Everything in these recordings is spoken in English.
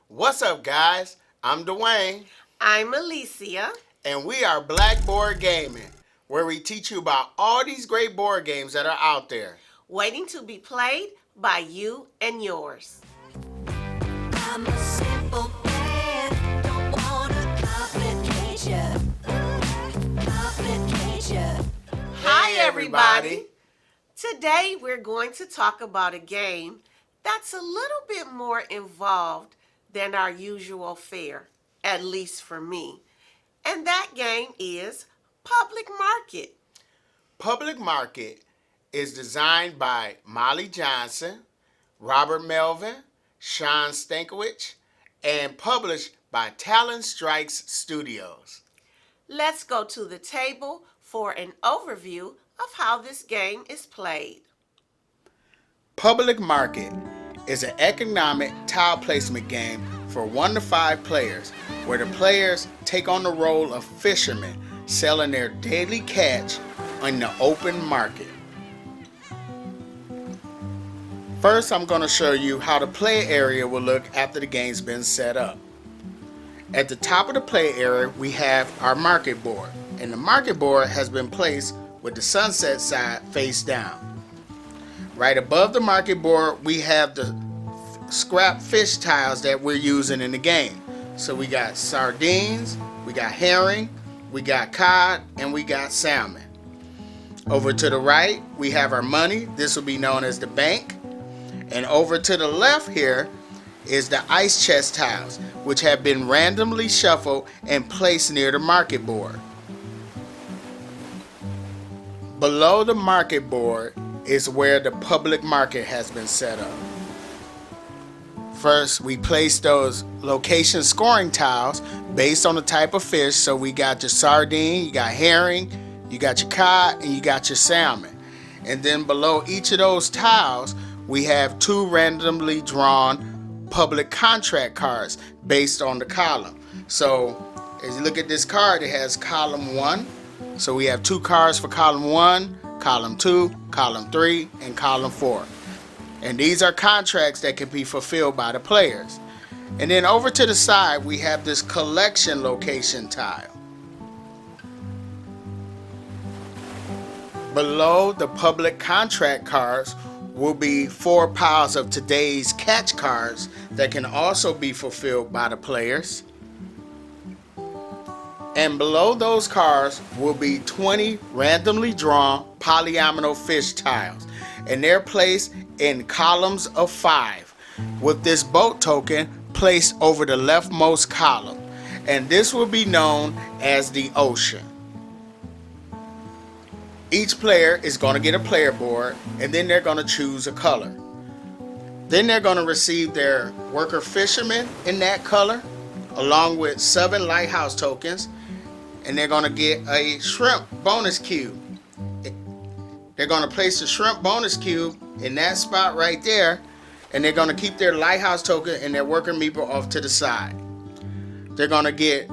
What's up, guys? I'm Dwayne, I'm Alicia. and we are Blackboard Gaming, where we teach you about all these great board games that are out there. Waiting to be played by you and yours. I'm a simple man, don't wanna complicate ya. Complicate. Hi, Hey, everybody. Today we're going to talk about a game that's a little bit more involved than our usual fare, at least for me. And that game is Public Market. Public Market is designed by Molly Johnson, Robert Melvin, Sean Stankiewicz, and published by Talon Strikes Studios. Let's go to the table for an overview of how this game is played. Public Market is an economic tile placement game for 1 to 5 players, where the players take on the role of fishermen selling their daily catch in the open market. First, I'm going to show you how the play area will look after the game's been set up. At the top of the play area, we have our market board, and the market board has been placed with the sunset side face down. Right above the market board, we have the scrap fish tiles that we're using in the game. So we got sardines, we got herring, we got cod, and we got salmon. Over to the right, we have our money. This will be known as the bank. And over to the left here is the ice chest tiles, which have been randomly shuffled and placed near the market board. Below the market board is where the public market has been set up. First, we place those location scoring tiles based on the type of fish. So we got your sardine, you got herring, you got your cod, and you got your salmon. And then below each of those tiles, we have 2 randomly drawn public contract cards based on the column. So as you look at this card, it has column 1. So we have 2 cards for column 1, column 2, column 3, and column 4. And these are contracts that can be fulfilled by the players. And then over to the side, we have this collection location tile. Below the public contract cards will be 4 piles of today's catch cards that can also be fulfilled by the players. And below those cards will be 20 randomly drawn polyomino fish tiles. And they're placed in columns of 5, with this boat token placed over the leftmost column. And this will be known as the ocean. Each player is going to get a player board, and then they're going to choose a color. Then they're going to receive their worker fisherman in that color, along with 7 lighthouse tokens, and they're going to get a shrimp bonus cube. They're going to place the shrimp bonus cube in that spot right there, and they're going to keep their lighthouse token and their worker meeple off to the side. They're going to get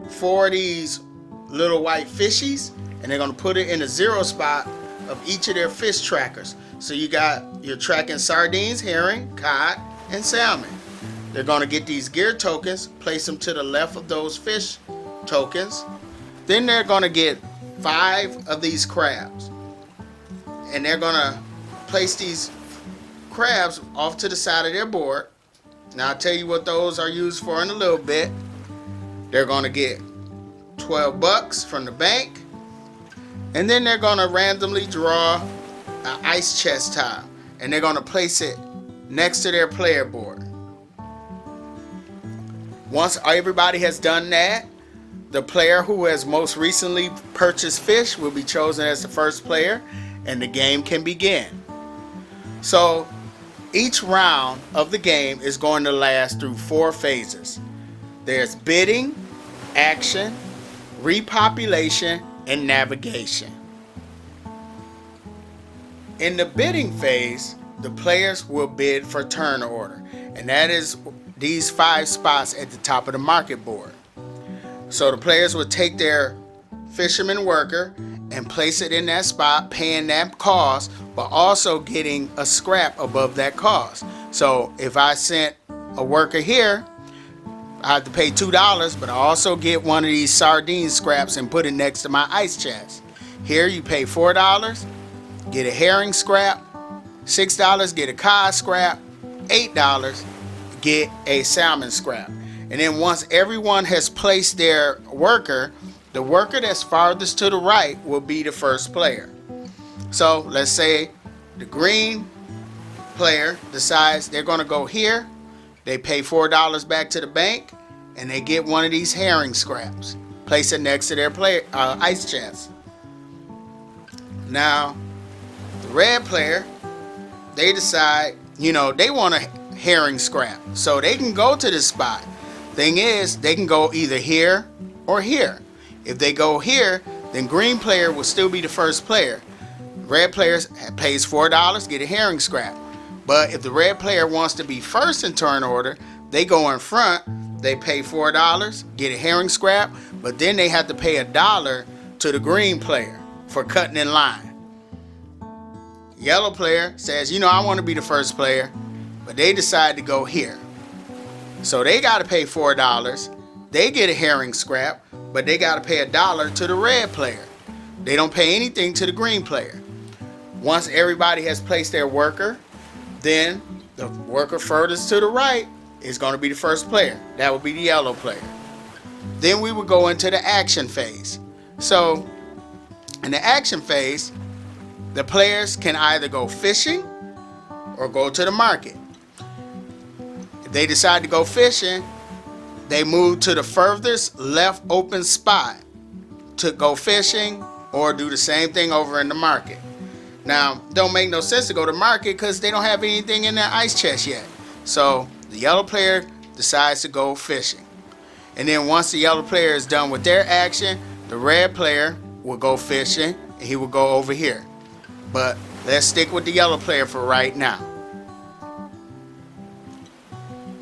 4 of these little white fishies, and they're going to put it in the 0 spot of each of their fish trackers. So you got your tracking sardines, herring, cod, and salmon. They're going to get these gear tokens, place them to the left of those fish tokens. Then they're going to get 5 of these crabs. And they're going to place these crabs off to the side of their board. Now I'll tell you what those are used for in a little bit. They're going to get 12 bucks from the bank. And then they're going to randomly draw an ice chest tile. And they're going to place it next to their player board. Once everybody has done that, the player who has most recently purchased fish will be chosen as the first player, and the game can begin. So each round of the game is going to last through 4 phases. There's bidding, action, repopulation, and navigation. In the bidding phase, the players will bid for turn order, and that is these 5 spots at the top of the market board. So the players will take their fisherman worker and place it in that spot, paying that cost, but also getting a scrap above that cost. So if I sent a worker here, I have to pay $2, but I also get one of these sardine scraps and put it next to my ice chest. Here you pay $4, get a herring scrap, $6, get a cod scrap, $8, get a salmon scrap. And then once everyone has placed their worker, the worker that's farthest to the right will be the first player. So let's say the green player decides they're going to go here. They pay $4 back to the bank, and they get one of these herring scraps. Place it next to their ice chest. Now, the red player, they decide, they want a herring scrap. So they can go to this spot. Thing is, they can go either here or here. If they go here, then green player will still be the first player. Red player pays $4, get a herring scrap. But if the red player wants to be first in turn order, they go in front, they pay $4, get a herring scrap, but then they have to pay $1 to the green player for cutting in line. Yellow player says, I want to be the first player, but they decide to go here. So they got to pay $4. They get a herring scrap, but they got to pay $1 to the red player. They don't pay anything to the green player. Once everybody has placed their worker, then the worker furthest to the right is going to be the first player. That would be the yellow player. Then we would go into the action phase. So in the action phase, the players can either go fishing or go to the market. If they decide to go fishing, they move to the furthest left open spot to go fishing or do the same thing over in the market. Now, don't make no sense to go to market because they don't have anything in their ice chest yet. So the yellow player decides to go fishing. And then once the yellow player is done with their action, the red player will go fishing and he will go over here. But let's stick with the yellow player for right now.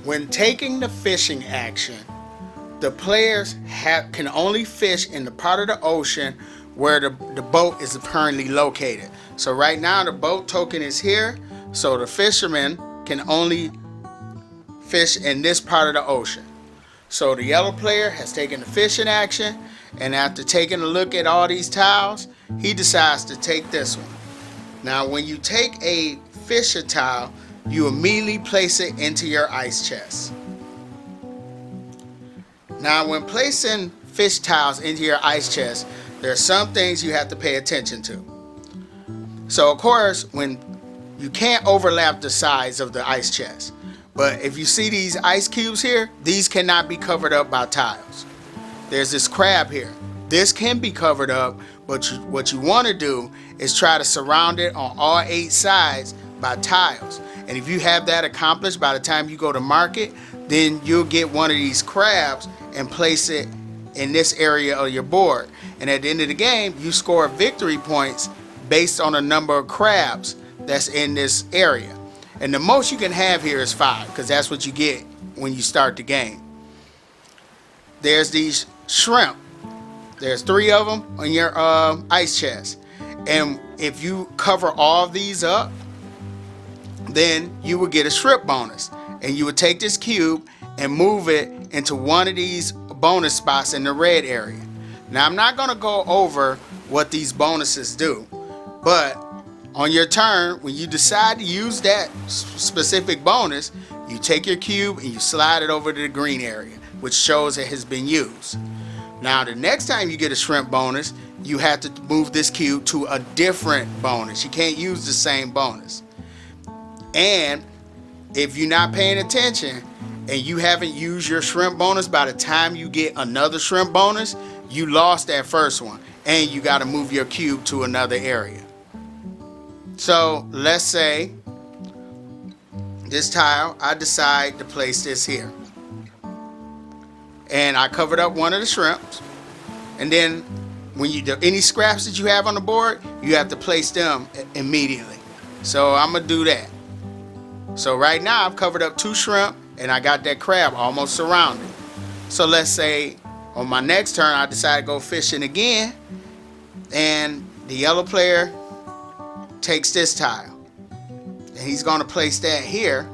When taking the fishing action, the players can only fish in the part of the ocean where the boat is currently located. So right now the boat token is here, so the fishermen can only fish in this part of the ocean. So the yellow player has taken the fishing action, and after taking a look at all these tiles, he decides to take this one. Now when you take a fisher tile, you immediately place it into your ice chest. Now when placing fish tiles into your ice chest, there are some things you have to pay attention to. So of course, when you can't overlap the size of the ice chest, but if you see these ice cubes here, these cannot be covered up by tiles. There's this crab here. This can be covered up, but what you want to do is try to surround it on all 8 sides by tiles. And if you have that accomplished by the time you go to market, then you'll get one of these crabs and place it in this area of your board. And at the end of the game, you score victory points based on the number of crabs that's in this area. And the most you can have here is 5, because that's what you get when you start the game. There's these shrimp. There's 3 of them on your ice chest. And if you cover all of these up, then you will get a shrimp bonus. And you would take this cube and move it into one of these bonus spots in the red area. Now I'm not going to go over what these bonuses do, but on your turn, when you decide to use that specific bonus, you take your cube and you slide it over to the green area, which shows it has been used. Now the next time you get a shrimp bonus, you have to move this cube to a different bonus. You can't use the same bonus. And if you're not paying attention and you haven't used your shrimp bonus, by the time you get another shrimp bonus, you lost that first one and you got to move your cube to another area. So let's say this tile, I decide to place this here. And I covered up one of the shrimps. And then when you do any scraps that you have on the board, you have to place them immediately. So I'm going to do that. So right now I've covered up 2 shrimp and I got that crab almost surrounded. So let's say on my next turn I decide to go fishing again, and the yellow player takes this tile and he's going to place that here.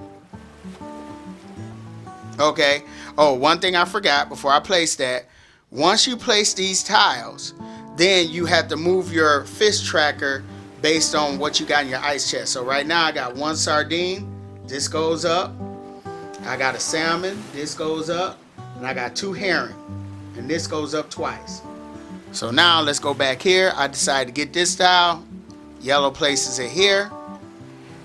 Okay. Oh, one thing I forgot before I place that. Once you place these tiles, then you have to move your fish tracker based on what you got in your ice chest. So right now I got one sardine. This goes up. I got a salmon. This goes up. And I got two herring. And this goes up twice. So now let's go back here. I decided to get this tile. Yellow places it here.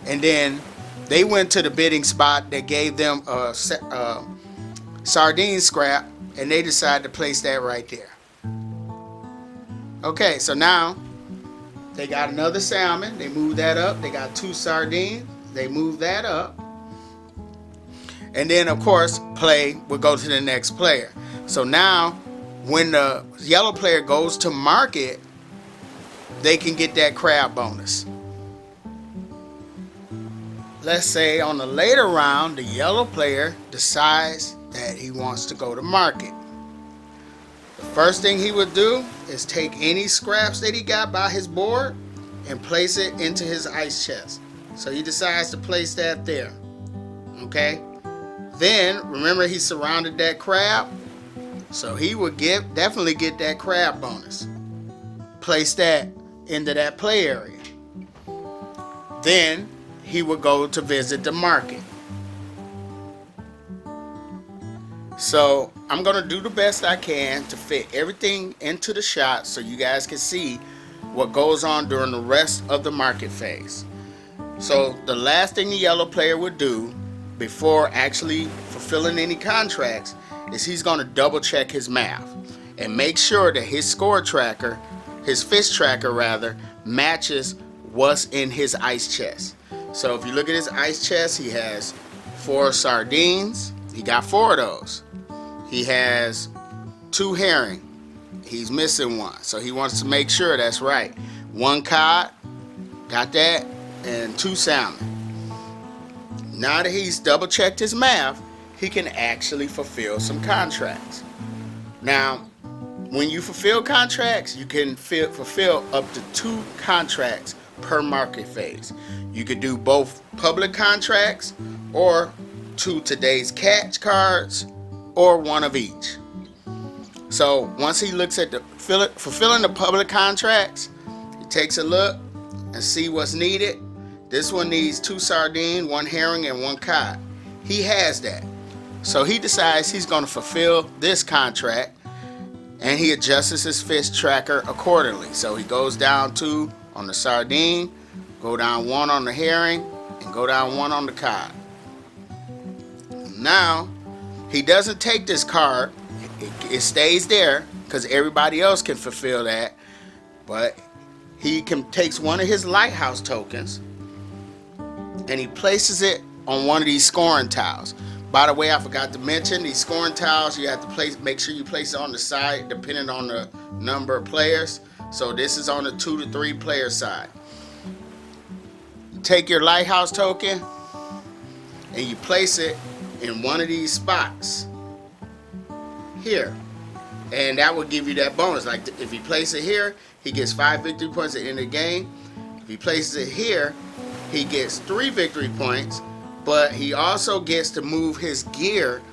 And then they went to the bidding spot that gave them a sardine scrap, and they decided to place that right there. Okay, so now they got another salmon. They moved that up. They got two sardines. They moved that up. And then, of course, play will go to the next player. So now, when the yellow player goes to market, they can get that crab bonus. Let's say on the later round, the yellow player decides that he wants to go to market. The first thing he would do is take any scraps that he got by his board and place it into his ice chest. So he decides to place that there. Okay? Then, remember he surrounded that crab? So he would definitely get that crab bonus. Place that into that play area. Then he would go to visit the market. So I'm going to do the best I can to fit everything into the shot so you guys can see what goes on during the rest of the market phase. So the last thing the yellow player would do before actually fulfilling any contracts is he's going to double check his math and make sure that his score tracker, his fish tracker rather, matches what's in his ice chest. So if you look at his ice chest, he has 4 sardines. He got 4 of those. He has 2 herring. He's missing 1. So he wants to make sure that's right. 1 cod, got that, and 2 salmon. Now that he's double checked his math, he can actually fulfill some contracts. Now, when you fulfill contracts, you can fulfill up to 2 contracts per market phase. You could do both public contracts or 2 today's catch cards or 1 of each. So once he looks at the fulfilling the public contracts, he takes a look and see what's needed. This one needs 2 sardines, 1 herring, and 1 cod. He has that. So he decides he's going to fulfill this contract, and he adjusts his fish tracker accordingly. So he goes down 2 on the sardine, go down 1 on the herring, and go down 1 on the cod. Now, he doesn't take this card. It stays there because everybody else can fulfill that. But he takes one of his lighthouse tokens and he places it on one of these scoring tiles. By the way, I forgot to mention these scoring tiles. You have to make sure you place it on the side depending on the number of players. So this is on the 2 to 3 player side. You take your lighthouse token and you place it in one of these spots here, and that will give you that bonus. Like if he places it here, he gets 5 victory points at the end of the game. If he places it here, he gets 3 victory points, but he also gets to move his gear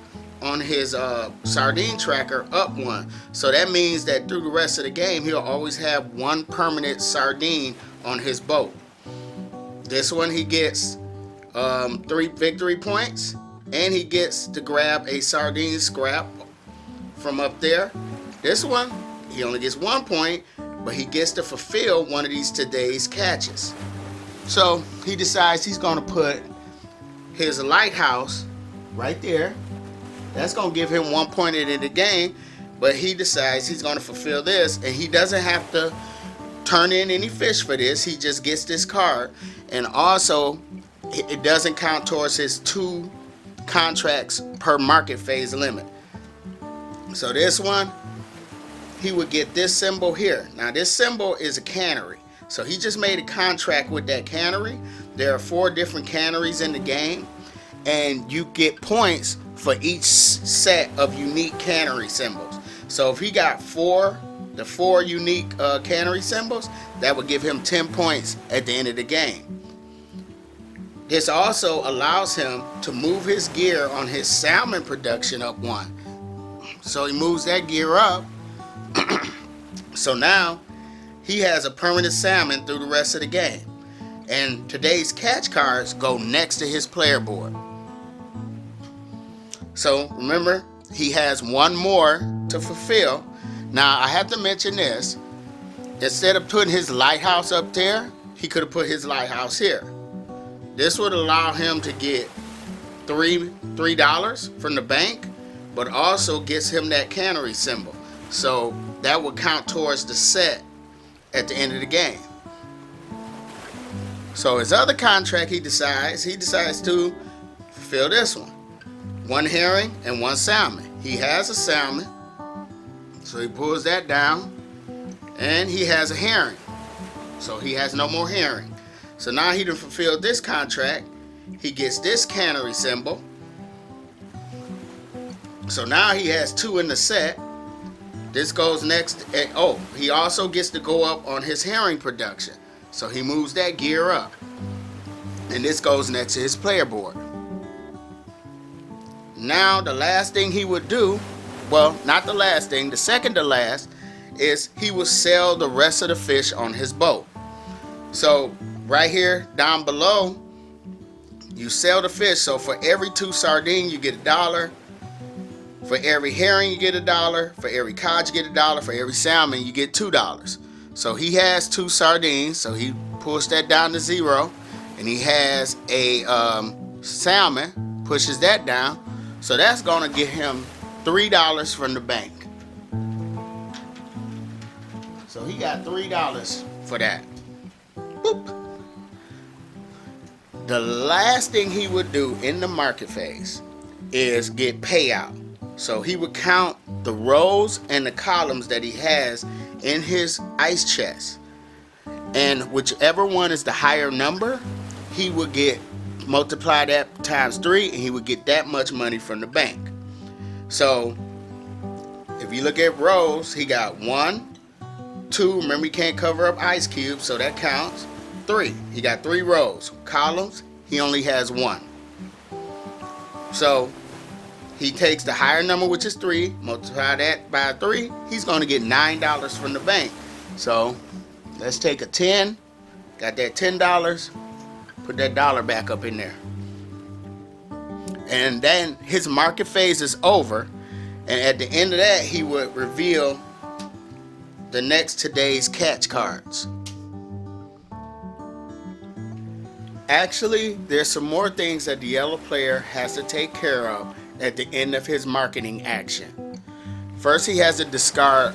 on his sardine tracker up 1. So that means that through the rest of the game, he'll always have 1 permanent sardine on his boat. This one he gets 3 victory points, and he gets to grab a sardine scrap from up there. This one, he only gets 1 point, but he gets to fulfill one of these today's catches. So he decides he's going to put his lighthouse right there. That's going to give him 1 point in the game, but he decides he's going to fulfill this, and he doesn't have to turn in any fish for this. He just gets this card, and also it doesn't count towards his 2 contracts per market phase limit. So this one, he would get this symbol here. Now this symbol is a cannery. So he just made a contract with that cannery. There are 4 different canneries in the game, and you get points for each set of unique cannery symbols. So if he got the 4 unique cannery symbols, that would give him 10 points at the end of the game. This also allows him to move his gear on his salmon production up one. So he moves that gear up. So now he has a permanent salmon through the rest of the game. And today's catch cards go next to his player board. So remember, he has one more to fulfill. Now I have to mention this. Instead of putting his lighthouse up there, he could have put his lighthouse here. This would allow him to get $3 from the bank, but also gets him that cannery symbol. So that would count towards the set at the end of the game. So his other contract, he decides to fulfill this one. One herring and one salmon. He has a salmon, so he pulls that down, and he has a herring, so he has no more herring. So now he done fulfilled this contract. He gets this cannery symbol. So now he has two in the set. This goes next. He also gets to go up on his herring production. So he moves that gear up. And this goes next to his player board. Now the last thing he would do, well, not the last thing, the second to last, is he will sell the rest of the fish on his boat. So right here down below, you sell the fish. So for every 2 sardines, you get $1. For every herring, you get $1. For every cod, you get $1. For every salmon, you get $2. So he has 2 sardines, so he pulls that down to 0. And he has a salmon, pushes that down. So that's going to get him $3 from the bank. So he got $3 for that. Boop. The last thing he would do in the market phase is get payout. So he would count the rows and the columns that he has in his ice chest. And whichever one is the higher number, he would get multiply that times 3, and he would get that much money from the bank. So if you look at rows, he got 1, 2. Remember, he can't cover up ice cubes, so that counts. 3. He got 3 rows. Columns, he only has 1. So he takes the higher number, which is 3, multiply that by 3. He's going to get $9 from the bank. So let's take a 10. Got that $10. Put that $1 back up in there. And then his market phase is over. And at the end of that, he would reveal the next today's catch cards. Actually, there's some more things that the yellow player has to take care of at the end of his marketing action. First, he has to discard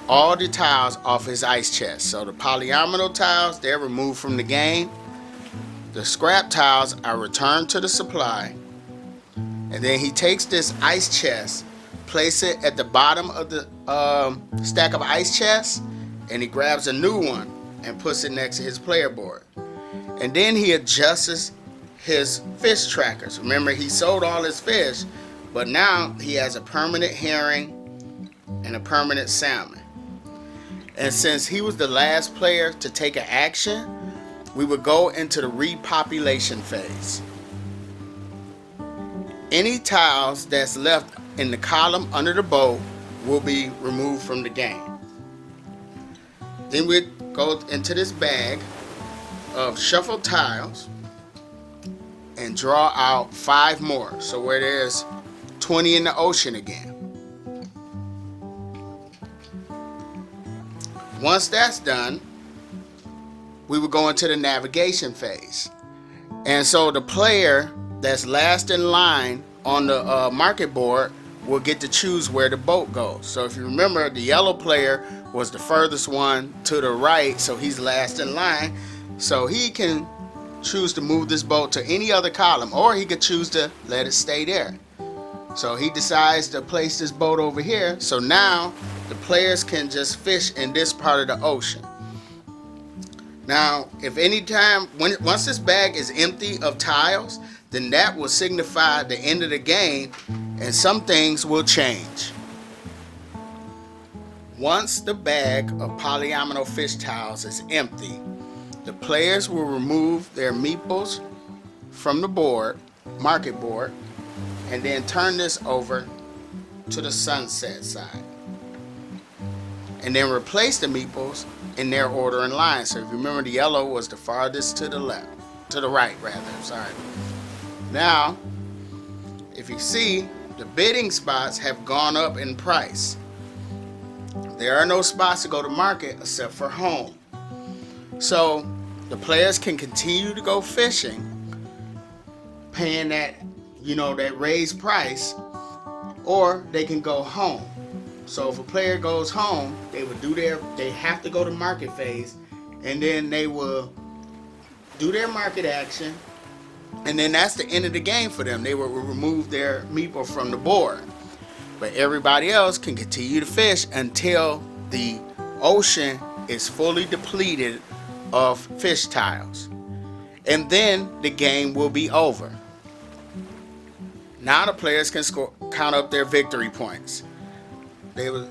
all the tiles off his ice chest. So the polyomino tiles, they're removed from the game. The scrap tiles are returned to the supply. And then he takes this ice chest, place it at the bottom of the stack of ice chests, and he grabs a new one and puts it next to his player board. And then he adjusts his fish trackers. Remember, he sold all his fish, but now he has a permanent herring and a permanent salmon. And since he was the last player to take an action, we would go into the repopulation phase. Any tiles that's left in the column under the boat will be removed from the game. Then we go into this bag of shuffled tiles and draw out 5 more. So where there's 20 in the ocean again. Once that's done, we would go into the navigation phase. And so the player that's last in line on the market board will get to choose where the boat goes. So if you remember, the yellow player was the furthest one to the right, so he's last in line. So he can choose to move this boat to any other column, or he could choose to let it stay there. So he decides to place this boat over here. So now the players can just fish in this part of the ocean. Now, if any time, once this bag is empty of tiles, then that will signify the end of the game, and some things will change. Once the bag of polyomino fish tiles is empty, the players will remove their meeples from the board, market board, and then turn this over to the sunset side. And then replace the meeples in their order in line. So if you remember, the yellow was the farthest to the left, to the right rather, sorry. Now, if you see, the bidding spots have gone up in price. There are no spots to go to market except for home. So the players can continue to go fishing, paying that, that raised price, or they can go home. So if a player goes home, they have to go to market phase, and then they will do their market action, and then that's the end of the game for them. They will remove their meeple from the board. But everybody else can continue to fish until the ocean is fully depleted of fish tiles. And then the game will be over. Now the players can count up their victory points. They will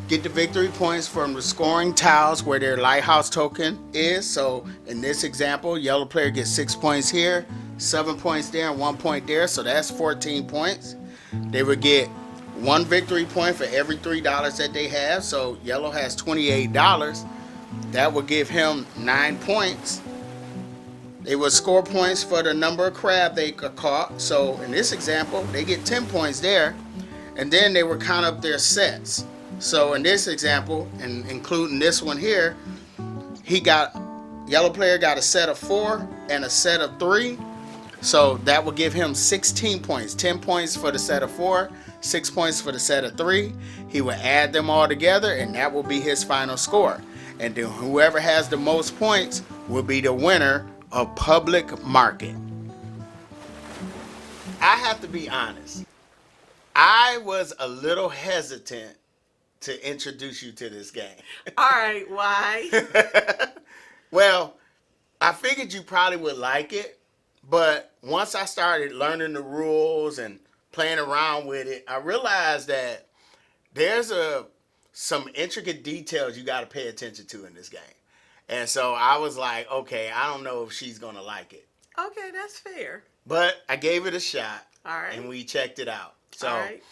get the victory points from the scoring tiles where their lighthouse token is. So in this example, yellow player gets 6 points here, 7 points there, and 1 point there. So that's 14 points. They would get 1 victory point for every $3 that they have. So yellow has $28. That would give him 9 points. They would score points for the number of crab they caught. So in this example, they get 10 points there. And then they would count up their sets. So in this example, and including this one here, yellow player got a set of 4 and a set of 3. So that will give him 16 points. 10 points for the set of 4, 6 points for the set of 3. He will add them all together, and that will be his final score. And then whoever has the most points will be the winner of public market. I have to be honest. I was a little hesitant to introduce you to this game. All right, why? Well, I figured you probably would like it, but once I started learning the rules and playing around with it, I realized that there's some intricate details you got to pay attention to in this game. And so I was like, okay, I don't know if she's going to like it. Okay, that's fair. But I gave it a shot. All right. And we checked it out. So all right.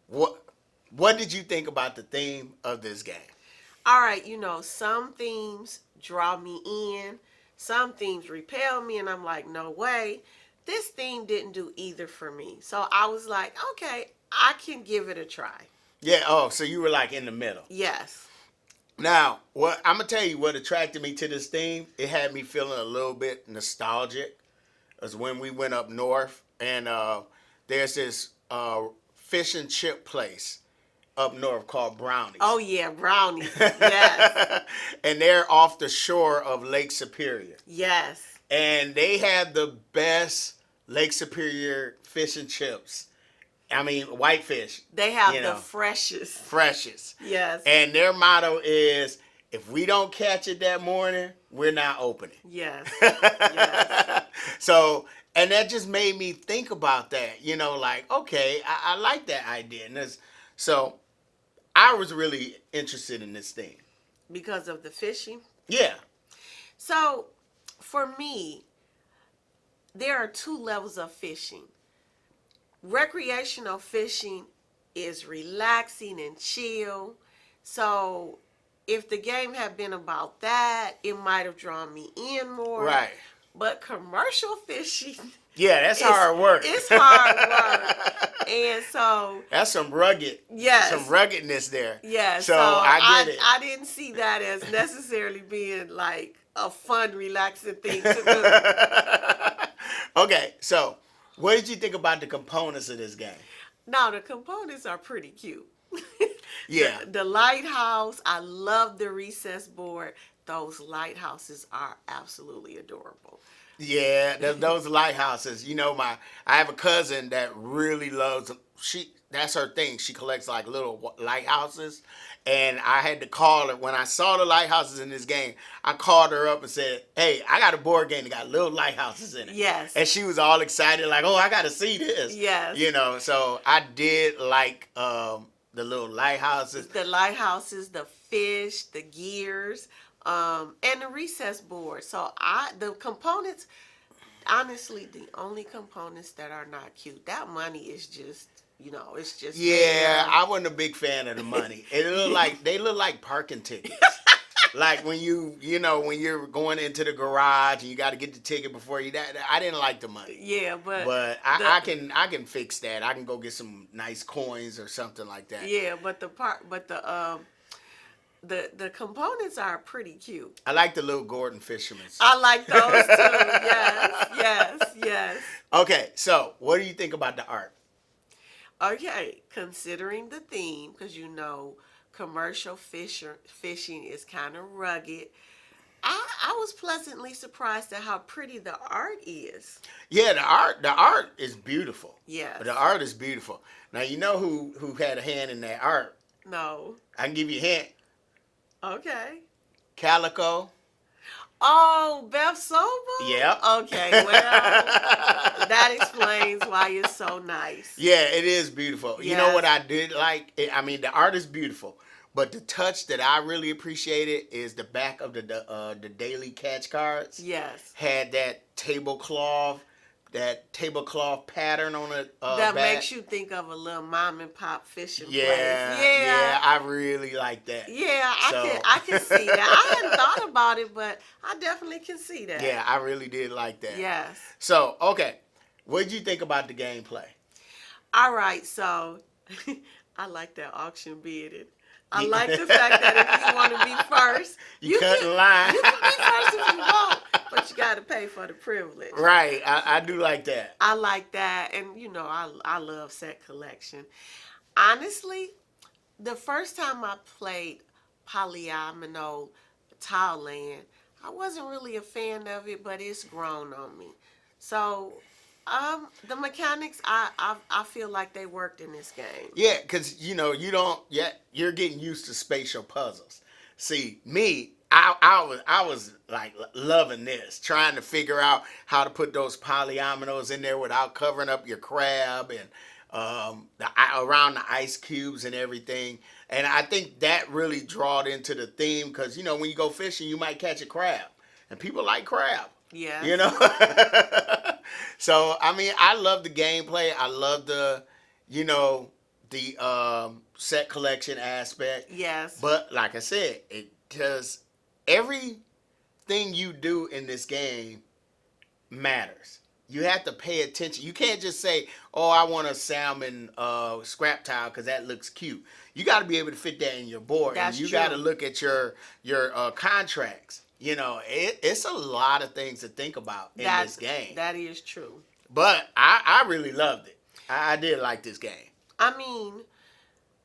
What did you think about the theme of this game? All right, some themes draw me in, some themes repel me, and I'm like, no way. This theme didn't do either for me. So I was like, okay, I can give it a try. Yeah, so you were like in the middle. Yes. Now, I'm going to tell you what attracted me to this theme. It had me feeling a little bit nostalgic. It was when we went up north, and there's this fish and chip place up north called Brownies. Oh, yeah, Brownies. Yes. And they're off the shore of Lake Superior. Yes. And they have the best Lake Superior fish and chips. I mean, whitefish. They have the freshest. Freshest. Yes. And their motto is, if we don't catch it that morning, we're not opening. Yes. Yes. So, and that just made me think about that. Like, okay, I like that idea. And so I was really interested in this thing. Because of the fishing? Yeah. So, for me, there are 2 levels of fishing. Recreational fishing is relaxing and chill. So, if the game had been about that, it might have drawn me in more. Right. But commercial fishing... Yeah, that's hard work. It's hard work. And so... That's some ruggedness there. Yeah, so I get it. I didn't see that as necessarily being like a fun, relaxing thing to do. Okay, so what did you think about the components of this game? Now, the components are pretty cute. Yeah. The lighthouse, I love the recess board. Those lighthouses are absolutely adorable. Yeah, those lighthouses. I have a cousin that really loves them. That's her thing. She collects like little lighthouses, and I had to call her when I saw the lighthouses in this game. I called her up and said, "Hey, I got a board game that got little lighthouses in it." Yes. And she was all excited, like, "Oh, I got to see this." Yes. So I did like the little lighthouses. The lighthouses, the fish, the gears. And the recess board. So the components honestly, the only components that are not cute, that money is just, it's just Yeah, there. I wasn't a big fan of the money. They look like parking tickets. Like when when you're going into the garage and you got to get the ticket before you. I didn't like the money, Yeah, but but the I can fix that. I can go get some nice coins or something like that. yeah, but the components are pretty cute. I like the little Gordon Fishermans. I like those too. Yes, yes, yes. Okay, so what do you think about the art? Okay, considering the theme, because commercial fishing is kind of rugged. I was pleasantly surprised at how pretty the art is. Yeah, the art is beautiful. Yes. The art is beautiful. Now you know who had a hand in that art. No. I can give you a hint. Okay. Calico. Oh, Beth Sobel? Yep. Okay, well, that explains why it's so nice. Yeah, it is beautiful. You know Yes. what I did like? I mean, the art is beautiful, but the touch that I really appreciated is the back of the daily catch cards. Yes. Had that tablecloth pattern on the That back. makes you think of a little mom and pop fishing Yeah, place. yeah, I really like that. Yeah, So- I can see that. I hadn't thought about it, but I definitely can see that. Yeah, I really did like that. Yes. So, okay, what did you think about the gameplay? All right, so I like that auction bidding. I like the fact that if you want to be first, You cut in line. You can be first if you want, but you got to pay for the privilege. Right, I do like that. I like that, and I love set collection. Honestly, the first time I played polyomino Talon, I wasn't really a fan of it, but it's grown on me. So, the mechanics, I feel like they worked in this game. Yeah, because you don't yet. You're getting used to spatial puzzles. See, me, I was like loving this, trying to figure out how to put those polyominoes in there without covering up your crab and around the ice cubes and everything. And I think that really drawed into the theme because when you go fishing, you might catch a crab, and people like crab. Yeah. So I mean, I love the gameplay. I love the set collection aspect. Yes. But like I said, because everything you do in this game matters. You have to pay attention. You can't just say, "Oh, I want a salmon scrap tile because that looks cute." You got to be able to fit that in your board, That's and you true. got to look at your contracts. It's a lot of things to think about in this game. That is true. But I really loved it. I did like this game. I mean,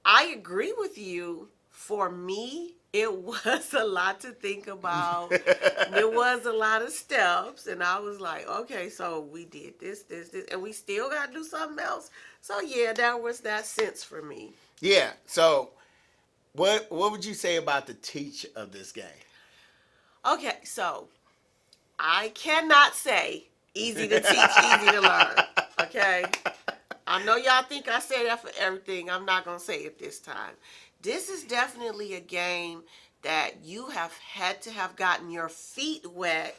I agree with you. For me, it was a lot to think about. There was a lot of steps, and I was like, okay, so we did this, and we still got to do something else. So yeah, that was that sense for me. Yeah. So, what would you say about the teach of this game? Okay, so I cannot say easy to teach, easy to learn. Okay? I know y'all think I say that for everything. I'm not going to say it this time. This is definitely a game that you have had to have gotten your feet wet,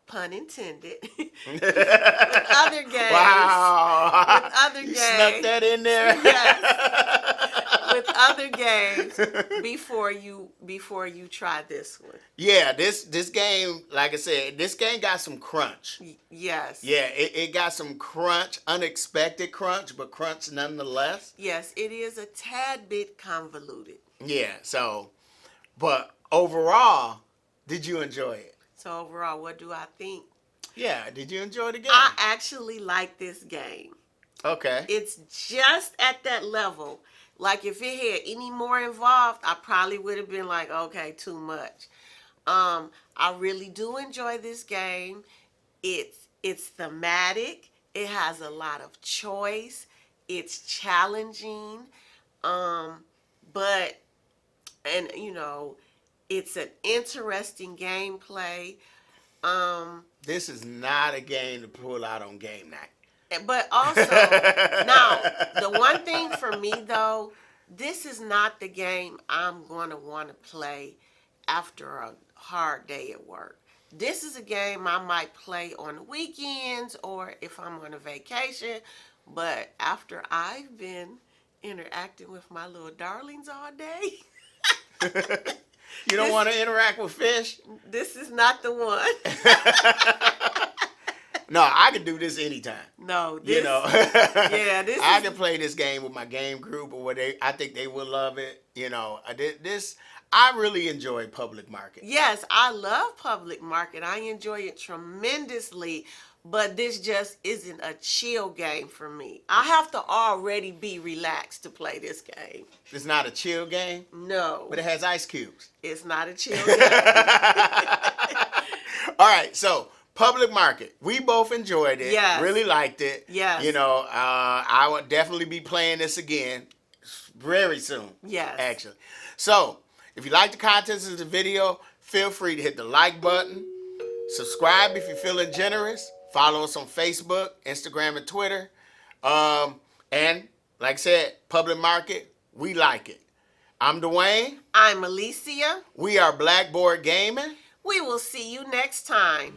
pun intended, with other games. Wow. With other you games. snuck that in there? Yes. With other games before you try this one. Yeah, this game, like I said, this game got some crunch. Yes. Yeah, it got some crunch, unexpected crunch, but crunch nonetheless. Yes, it is a tad bit convoluted. Yeah, so, but overall, did you enjoy it? So overall, what do I think? Yeah, did you enjoy the game? I actually like this game. Okay. It's just at that level. Like if it had any more involved, I probably would have been like, okay, too much. I really do enjoy this game. It's thematic. It has a lot of choice. It's challenging. But it's an interesting gameplay. This is not a game to pull out on game night. But also, now, the one thing for me, though, this is not the game I'm going to want to play after a hard day at work. This is a game I might play on the weekends or if I'm on a vacation. But after I've been interacting with my little darlings all day, You don't want to interact with fish? this is not the one. No, I can do this anytime. No, this, You know, yeah, this I is, can play this game with my game group or what I think they will love it. You know, I really enjoy Public Market. yes, I love Public Market. I enjoy it tremendously, but this just isn't a chill game for me. I have to already be relaxed to play this game. It's not a chill game, No, but it has ice cubes. it's not a chill game. All right, so Public Market, we both enjoyed it. Yes. Really liked it. Yes. You know, I would definitely be playing this again very soon. Yes. Actually. So, if you like the contents of the video, feel free to hit the like button. Subscribe if you're feeling generous. Follow us on Facebook, Instagram, and Twitter. And, like I said, Public Market, we like it. I'm Dwayne. I'm Alicia. We are Blackboard Gaming. We will see you next time.